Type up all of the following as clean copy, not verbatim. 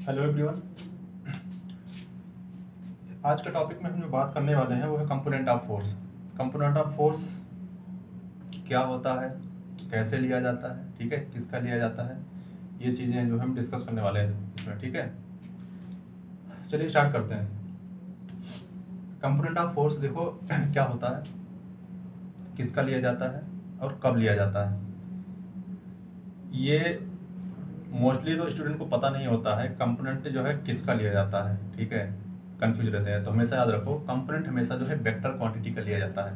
Hello everyone. आज के topic में हम जो बात करने वाले हैं वो है component of force. Component of force क्या होता है, कैसे लिया जाता है, ठीक है, किसका लिया जाता है, ये चीज़ें जो हम डिस्कस करने वाले हैं इसमें, ठीक है। चलिए स्टार्ट करते हैं। कंपोनेंट ऑफ फोर्स देखो क्या होता है, किसका लिया जाता है और कब लिया जाता है। ये मोस्टली तो स्टूडेंट को पता नहीं होता है कंपोनेंट जो है किसका लिया जाता है, ठीक है, कंफ्यूज रहते हैं। तो हमेशा याद रखो कंपोनेंट हमेशा जो है वेक्टर क्वांटिटी का लिया जाता है।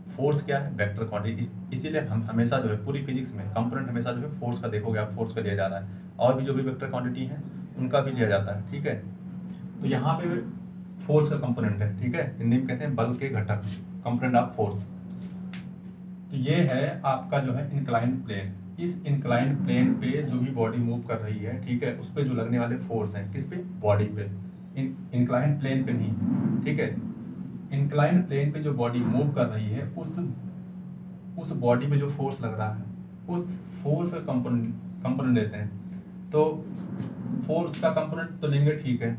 फोर्स क्या है, वेक्टर क्वांटिटी। इसीलिए हम हमेशा जो है पूरी फिजिक्स में कंपोनेंट हमेशा जो है फोर्स का देखोगे आप, फोर्स का लिया जा रहा है। और भी जो भी वेक्टर क्वांटिटी है उनका भी लिया जाता है, ठीक है। तो यहाँ पे फोर्स का कंपोनेंट है, ठीक है, हिंदी में कहते हैं बल के घटक, कंपोनेंट ऑफ फोर्स। तो ये है आपका जो है इंक्लाइंड प्लेन। इस इंक्लाइंड प्लेन पे जो भी बॉडी मूव कर रही है, ठीक है, उस पे जो लगने वाले फोर्स हैं, किस पे, बॉडी पे, इंक्लाइंड प्लेन पे नहीं, ठीक है। इंक्लाइंड प्लेन पे जो बॉडी मूव कर रही है उस बॉडी पे जो फोर्स लग रहा है उस फोर्स का कंपोनेंट लेते हैं। तो फोर्स का कंपोनेंट तो लेंगे, ठीक है।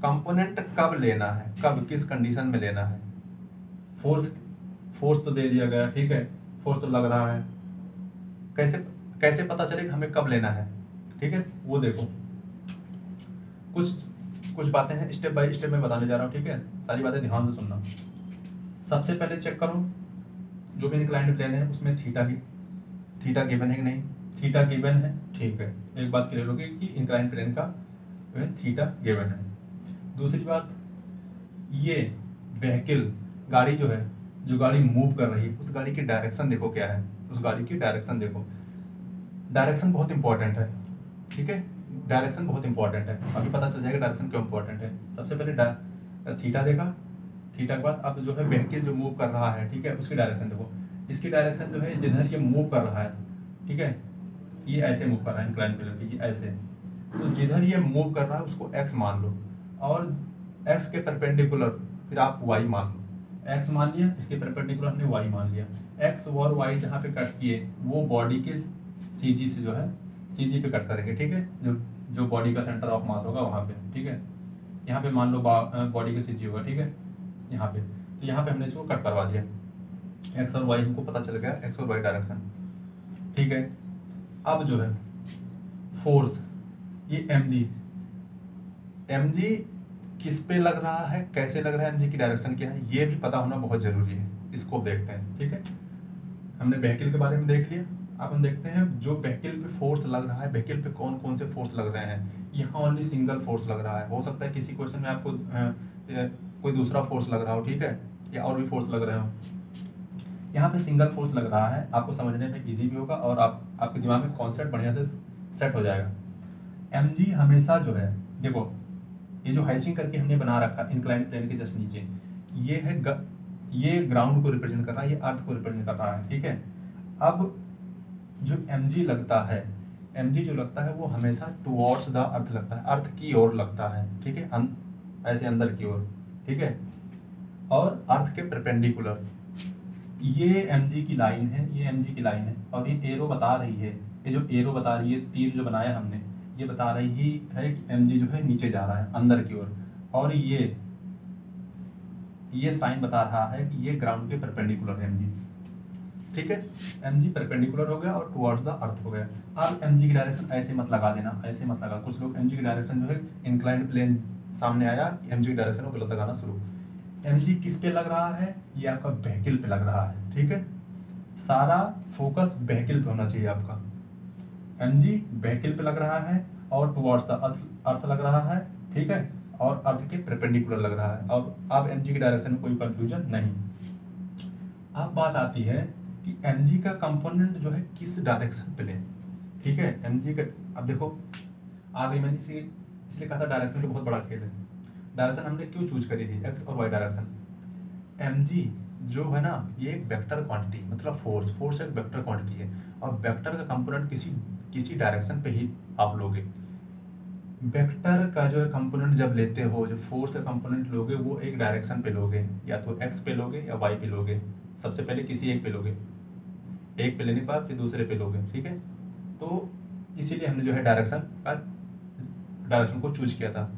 कंपोनेंट कब लेना है, कब किस कंडीशन में लेना है। फोर्स तो दे दिया गया, ठीक है, फोर्स तो लग रहा है, कैसे कैसे पता चलेगा हमें कब लेना है, ठीक है, वो देखो। कुछ बातें हैं, स्टेप बाय स्टेप मैं बताने जा रहा हूँ, ठीक है, सारी बातें ध्यान से सुनना। सबसे पहले चेक करो जो भी इंक्लाइंड प्लेन है उसमें थीटा गिवन है कि नहीं। थीटा गिवन है, ठीक है, एक बात क्लियर होगी कि इंक्लाइंड प्लेन का जो है थीटा गिवन है। दूसरी बात, ये व्हीकल गाड़ी जो है, जो गाड़ी मूव कर रही है उस गाड़ी की डायरेक्शन देखो क्या है, उस गाड़ी की डायरेक्शन देखो। डायरेक्शन बहुत इंपॉर्टेंट है, ठीक है, डायरेक्शन बहुत इंपॉर्टेंट है। अभी पता चल जाएगा डायरेक्शन क्यों इंपॉर्टेंट है। सबसे पहले थीटा देखा, थीटा के बाद अब जो है व्हीकल जो मूव कर रहा है, ठीक है, उसकी डायरेक्शन देखो। इसकी डायरेक्शन जो है जिधर ये मूव कर रहा है, ठीक है, ये ऐसे मूव कर रहा है इंक्लाइन प्लेन पे, ये ऐसे। तो जिधर ये मूव कर रहा है उसको एक्स मान लो, और एक्स के परपेंडिकुलर फिर आप वाई मान लो। एक्स मान लिया, इसके परपेंडिकुलर हमने वाई मान लिया। एक्स और वाई जहाँ पे कट किए वो बॉडी के सी जी से जो है सी जी पे कट करेंगे, ठीक है, जो बॉडी का सेंटर ऑफ मास होगा वहाँ पे, ठीक है। यहाँ पे मान लो बॉडी का सी जी होगा, ठीक है, यहाँ पे। तो यहाँ पे हमने इसको कट करवा दिया, एक्स और वाई हमको पता चल गया, एक्स और वाई डायरेक्शन, ठीक है। अब जो है फोर्स, ये एम जी किस पे लग रहा है, कैसे लग रहा है, एम जी की डायरेक्शन क्या है, ये भी पता होना बहुत जरूरी है। इसको देखते हैं, ठीक है। हमने व्हीकल के बारे में देख लिया, अब हम देखते हैं जो व्हीकल पे फोर्स लग रहा है, व्हीकल पे कौन कौन से फोर्स लग रहे हैं। यहाँ ओनली सिंगल फोर्स लग रहा है, हो सकता है किसी क्वेश्चन में आपको कोई दूसरा फोर्स लग रहा हो, ठीक है, या और भी फोर्स लग रहे हो। यहाँ पे सिंगल फोर्स लग रहा है, आपको समझने में इजी भी होगा और आपके दिमाग में कॉन्सेप्ट बढ़िया से सेट हो जाएगा। एम जी हमेशा जो है, देखो ये जो हाइचिंग करके हमने बना रखा इंक्लाइंड प्लेन के जस्ट नीचे, ये है ये ग्राउंड को रिप्रेजेंट कर रहा है, ये अर्थ को रिप्रेजेंट कर रहा है, ठीक है। अब जो एम जी लगता है, एम जी जो लगता है वो हमेशा टुवर्ड्स द अर्थ लगता है, अर्थ की ओर लगता है, ठीक है, ऐसे अंदर की ओर, ठीक है, और अर्थ के परपेंडिकुलर। ये एम जी की लाइन है, ये एम जी की लाइन है, और ये एरो बता रही है, ये जो एरो बता रही है, तीर जो बनाया हमने, ये बता रही है कि एम जी जो है नीचे जा रहा है अंदर की ओर, और ये साइन बता रहा है कि ये ग्राउंड के परपेंडिकुलर है एम जी, ठीक है। एम जी परपेंडिकुलर हो गया और टुवर्ड्स द अर्थ हो गया। अब एम जी की डायरेक्शन ऐसे मत लगा देना, ऐसे मत लगा। कुछ लोग एम जी की डायरेक्शन जो है इंक्लाइंड प्लेन सामने आया, एम जी की डायरेक्शन को गलत लगाना शुरू। एम जी किस पे लग रहा है, ये आपका व्हीकल पे लग रहा है, ठीक है, सारा फोकस व्हीकल पे होना चाहिए आपका। एम जी व्हीकल पे लग रहा है और टुवर्ड्स द अर्थ लग रहा है, ठीक है, और अर्थ के परपेंडिकुलर लग रहा है। और अब एम जी की डायरेक्शन में कोई कंफ्यूजन नहीं। अब बात आती है कि एम जी का कंपोनेंट जो है किस डायरेक्शन पे लें, ठीक है। एम जी का अब देखो आ गई, मैंने इसलिए कहा था डायरेक्शन का बहुत बड़ा खेल है। डायरेक्शन हमने क्यों चूज करी थी, एक्स और वाई डायरेक्शन। एम जी जो है ना, ये एक वेक्टर क्वांटिटी, मतलब फोर्स एक वेक्टर क्वांटिटी है, और वेक्टर का कंपोनेंट किसी डायरेक्शन पे ही आप लोगे। वेक्टर का जो कंपोनेंट जब लेते हो, जो फोर्स का कंपोनेंट लोगे वो एक डायरेक्शन पे लोगे, या तो एक्स पे लोगे या वाई पे लोगे। सबसे पहले किसी एक पे लोगे, एक पे लेने के बाद फिर दूसरे पे लोगे, ठीक है। तो इसीलिए हमने जो है डायरेक्शन को चूज किया था।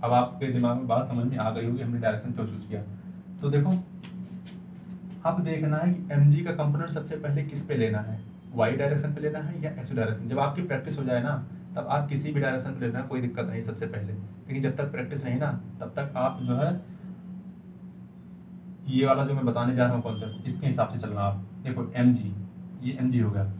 अब आपके दिमाग में बात समझ में आ गई होगी हमने डायरेक्शन क्यों चूज किया। तो देखो अब देखना है कि mg का कंपोनेंट सबसे पहले किस पे लेना है, y डायरेक्शन पे लेना है या x डायरेक्शन। जब आपकी प्रैक्टिस हो जाए ना तब आप किसी भी डायरेक्शन पे लेना, कोई दिक्कत नहीं सबसे पहले, लेकिन जब तक प्रैक्टिस नहीं ना तब तक आप जो है ये वाला जो मैं बताने जा रहा हूँ कॉन्सेप्ट इसके हिसाब से चलना। आप देखो mg, ये mg हो गया,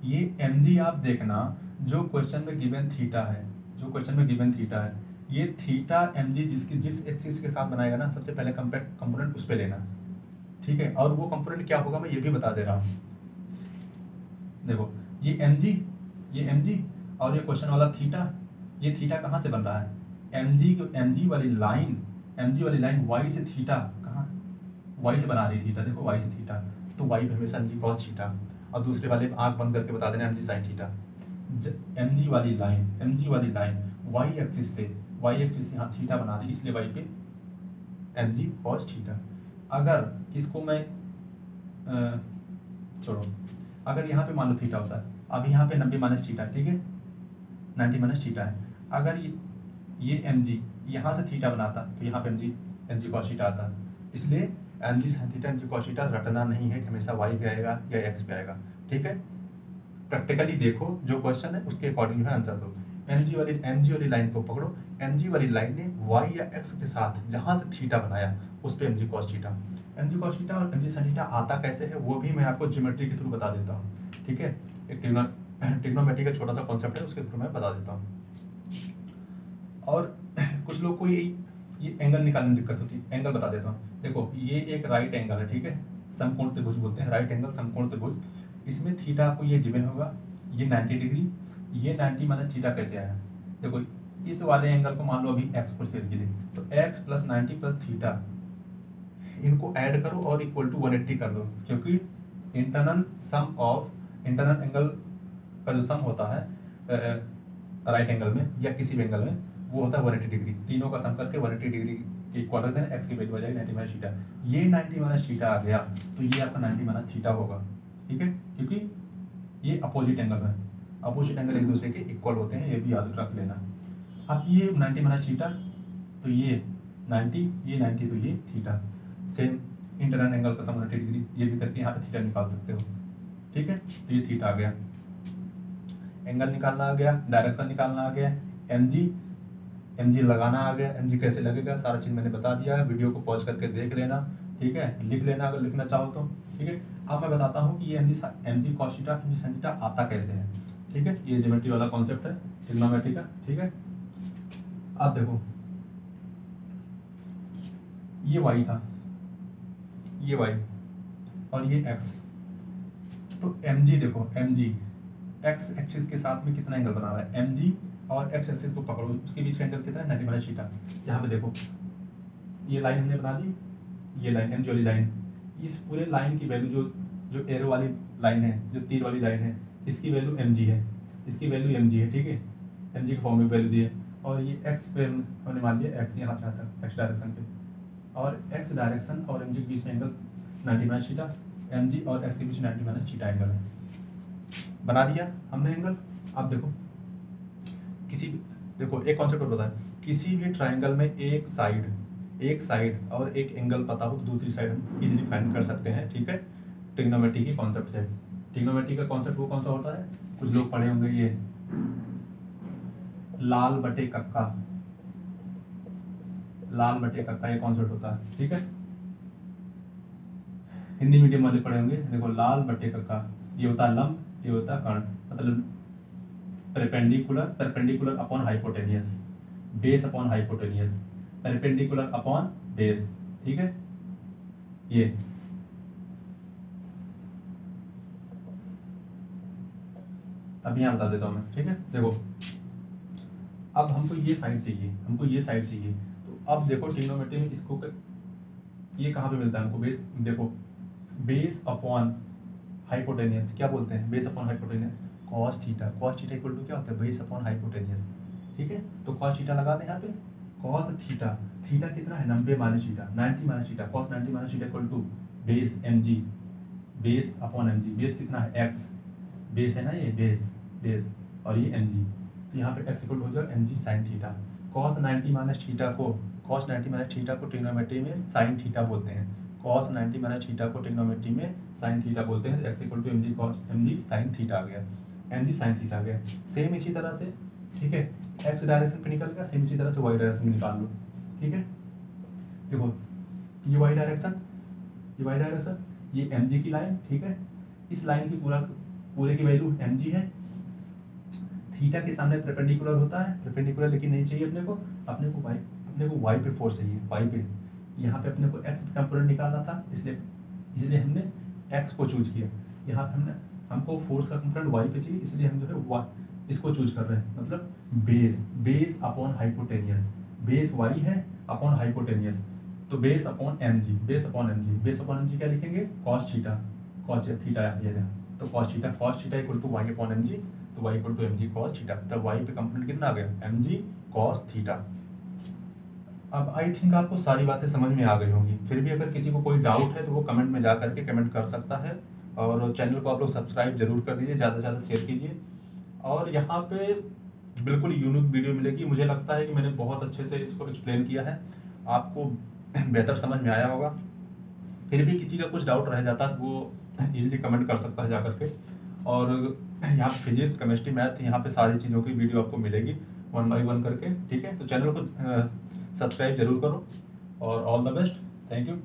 ये mg आप देखना जो क्वेश्चन में गिवन थीटा है, जो क्वेश्चन में गिवन थीटा है, ये थीटा mg जिस एक्सिस के साथ बनाएगा ना सबसे पहले कंपोनेंट उस पे लेना, ठीक है। और वो कंपोनेंट क्या होगा मैं ये भी बता दे रहा हूँ। देखो ये mg और ये क्वेश्चन वाला थीटा, ये थीटा कहाँ से बन रहा है, mg वाली लाइन y से थीटा कहाँ, y से बना रही थीटा, देखो y से थीटा, तो y पे हमेशा mg cos थीटा, और दूसरे वाले आंख बंद करके बता देना mg sin थीटा। mg वाली लाइन y एक्सिस से यहाँ थीटा बना रही, इसलिए y पे mg cos थीटा। अगर इसको मैं छोड़ो, अगर यहाँ पे मान लो थीटा होता है, अब यहाँ पे 90 माइनस थीटा है, ठीक है, 90 माइनस थीटा है। अगर ये mg यहाँ से थीटा बनाता तो यहाँ पे mg cos थीटा आता, इसलिए mg sin theta mg cos theta रटना नहीं है कि हमेशा y पे आएगा या x पे आएगा, ठीक है। प्रैक्टिकली देखो जो क्वेश्चन है उसके अकॉर्डिंग है आंसर दो। mg वाली लाइन को पकड़ो, mg वाली लाइन ने y या x के साथ जहाँ से थीटा बनाया उस पे mg cos थीटा और mg sin थीटा आता कैसे है वो भी मैं आपको ज्योमेट्री के थ्रू बता देता हूँ, ठीक है। एक ट्रिग्नोमेट्री का छोटा सा कॉन्सेप्ट है उसके थ्रू मैं बता देता हूँ। और कुछ लोग को ये एंगल निकालने में दिक्कत होती है, एंगल बता देता हूँ। देखो ये एक राइट एंगल है, ठीक है, समकोण त्रिभुज बोलते हैं, राइट एंगल समकोण त्रिभुज। इसमें थीटा आपको ये गिवन होगा, ये 90 डिग्री, ये 90 माइनस थीटा कैसे आया। देखो इस वाले एंगल को मान लो अभी x कुछ देर के लिए, तो x प्लस 90 प्लस थीटा इनको ऐड करो और इक्वल टू 180 कर दो, क्योंकि इंटरनल एंगल का जो सम होता है राइट एंगल में या किसी भी एंगल में वो होता है 180 डिग्री। तीनों का सम करके 180 डिग्री के इक्वल रख देना, x की वैल्यू आ जाएगी 90 माइनस थीटा। ये 90 माइनस थीटा आ गया तो ये आपका 90 माइनस थीटा होगा, ठीक है, क्योंकि ये अपोजिट एंगल है, अपोजिट एंगल एक दूसरे के इक्वल होते हैं, ये भी याद रख लेना। अब ये 90 माइनस थीटा तो ये 90, ये 90 तो ये थीटा, सेम इंटरनल एंगल का सम 180 डिग्री, ये भी करके यहाँ पे थीटा निकाल सकते हो, ठीक है। तो ये थीटा आ गया, एंगल निकालना आ गया, डायरेक्शन निकालना आ गया, mg लगाना आ गया। mg कैसे लगेगा सारा चीज़ मैंने बता दिया है, वीडियो को पॉज करके देख लेना, ठीक है, लिख लेना अगर लिखना चाहो तो, ठीक है। अब मैं बताता हूँ कि ये mg cos theta mg sin theta आता कैसे है, ठीक है। ये ज्योमेट्री वाला कॉन्सेप्ट है ट्रिग्नोमेट्री का, ठीक है। अब देखो ये y था, ये y और ये x, तो mg देखो mg x एक्सिस के साथ में कितना एंगल बना रहा है, mg और x एक्सिस को पकड़ो, उसके बीच का एंगल कितना है 90 माइनस थीटा। यहाँ पे देखो ये लाइन हमने बना दी, ये लाइन mg वाली लाइन, इस पूरे लाइन की वैल्यू जो एरो वाली लाइन है, जो तीर वाली लाइन है, इसकी वैल्यू mg है, इसकी वैल्यू mg है, ठीक है, mg के फॉर्म में वैल्यू दी है। और ये x पे हमने मान लिया x यहाँ से आता है x डायरेक्शन पे, और x डायरेक्शन और mg के बीच में एंगल 90 माइनस थीटा, mg और x के बीच 90 माइनस थीटा एंगल है, बना दिया हमने एंगल। अब देखो देखो एक कॉन्सेप्ट और बताएं, किसी भी ट्राइंगल में एक साइड और एक एंगल पता हो तो दूसरी साइड हम इजीली फाइंड कर सकते हैं, ठीक है। ट्रिग्नोमेट्री की कॉन्सेप्ट से, ट्रिग्नोमेट्री का कॉन्सेप्ट वो कौन सा होता है, कुछ लोग पढ़े होंगे, ये लाल बटे कक्का ये कॉन्सेप्ट होता है, ठीक है। हिंदी मीडियम वाले पढ़े होंगे, देखो लाल बटे कक्का, ये होता है लंब, ये होता है कर्ण, मतलब perpendicular upon hypotenuse, base upon hypotenuse, perpendicular upon base, ठीक है। ये अब यहाँ बता देता हूँ मैं, ठीक है। देखो अब हमको ये साइड चाहिए, तो अब देखो ट्रिग्नोमेट्री में इसको ये कहाँ पे मिलता है हमको, बेस, देखो बेस अपॉन हाइपोटेनियस क्या बोलते हैं, base upon hypotenuse cos theta equal to क्या होता है, बेस अपॉन हाइपोटेनियस, ठीक है। तो cos थीटा लगा दें यहाँ पे, cos थीटा कितना है 90 minus theta, 90 minus theta, cos 90 minus theta equal to base mg, base upon mg, base कितना है x, बेस है ना ये बेस और ये mg, तो यहाँ पे x इक्वल टू हो जाएगा mg sine theta. Cos 90 minus theta को ट्रिग्नोमेट्री में साइन थीटा बोलते हैं। कॉस 90 माइनस थीटा को ट्रिग्नोमेट्री में साइन थीटा बोलते हैं। x equal to mg sine theta आ गया, mg साइन थीटा आ गया। सेम इसी तरह से, ठीक है, x डायरेक्शन पे निकल गया, सेम इसी तरह से y डायरेक्शन में निकाल लो, ठीक है। देखो ये y डायरेक्शन, ये mg की लाइन, ठीक है। इस लाइन की पूरे की वैल्यू mg है। थीटा के सामने परपेंडिकुलर होता है, परपेंडिकुलर लेकिन नहीं चाहिए अपने को y पे फोर्स चाहिए, y पे। यहाँ पे अपने को x कंपोनेंट निकालना था, इसलिए हमने x को चूज किया। यहाँ पे हमको फोर्स का कंपोनेंट y पे चाहिए, इसलिए हम जो है y इसको चूज कर रहे हैं। मतलब base upon hypotenuse, base y है अपॉन हाइपोटेनियस, तो बेस अपॉन mg क्या लिखेंगे, cos थीटा तो cos theta equal to y upon mg, तो y equal to mg cos theta. तब y पे कंपोनेंट कितना आ गया, mg cos थीटा। अब आई थिंक आपको सारी बातें समझ में आ गई होंगी। फिर भी अगर किसी को कोई डाउट है तो वो कमेंट में जा करके कमेंट कर सकता है, और चैनल को आप लोग सब्सक्राइब जरूर कर दीजिए, ज़्यादा से ज़्यादा शेयर कीजिए। और यहाँ पे बिल्कुल यूनिक वीडियो मिलेगी। मुझे लगता है कि मैंने बहुत अच्छे से इसको एक्सप्लेन किया है, आपको बेहतर समझ में आया होगा। फिर भी किसी का कुछ डाउट रह जाता है तो वो इजीली कमेंट कर सकता है जा करके। और यहाँ फिजिक्स, केमिस्ट्री, मैथ, यहाँ पे सारी चीज़ों की वीडियो आपको मिलेगी 1 by 1 करके, ठीक है। तो चैनल को सब्सक्राइब जरूर करो, और all the best, thank you.